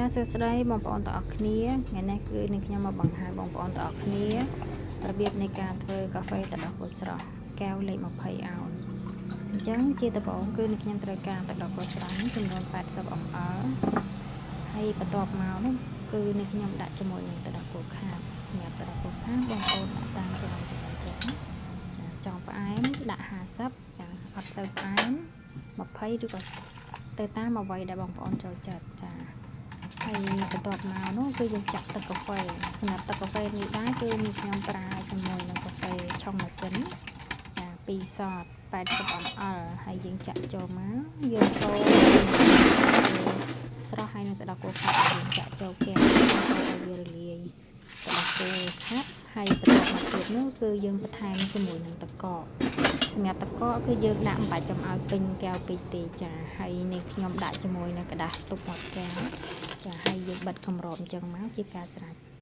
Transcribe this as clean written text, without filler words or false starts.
ចាសួស្តីបងប្អូនទាំងអស់គ្នាថ្ងៃនេះគឺនឹងខ្ញុំមកបង្ហាញបងប្អូនទាំងអស់គ្នារបៀបនៃការធ្វើកាហ្វេទឹកដោះគោស្រស់កែវលេខ20អោនអញ្ចឹងជាដំបូងគឺនឹងខ្ញុំត្រូវការទឹកដោះគោស្រស់នេះចំនួន80អង្អល់ហើយបន្ទាប់មកនោះគឺនឹងខ្ញុំដាក់ជាមួយនឹងទឹកដោះគោខាប់សម្រាប់ទឹកដោះគោខាប់បងប្អូនដាក់តាមចំណង់ចំណូលចិត្តចាចង់ផ្អែមដាក់50ចាអត់ទៅផ្អែម20ឬក៏ទៅតាមអ្វីដែលបងប្អូនចូលចិត្តចាហើយបន្ទាប់មកនោះគឺយើងចាក់ទឹកកាហ្វេសម្រាប់ទឹកកាហ្វេនេះដែរគឺមានខ្ញុំប្រើជាមួយនឹងកាហ្វេឆុងម៉ាស៊ីនចា2សត80អង្អល់ហើយយើងចាក់ចូលមកយើងកូរស្រស់ហើយនឹងទឹកដោះគោខាប់យើងចាក់ចូលកែវឲ្យវារលាយទឹកដោះគោខាប់ហើយបន្ទាប់មកទៀតនោះគឺយើងបន្ថែមជាមួយនឹងទឹកកកសម្រាប់ទឹកកកគឺយើងដាក់មិនបាច់ចំឲ្យពេញកែវពេកទេចាហើយនេះខ្ញុំដាក់ជាមួយនឹងกระดาษទុកមាត់កែវចាហើយយើងបិទគម្របអញ្ចឹងមកជាការស្រេច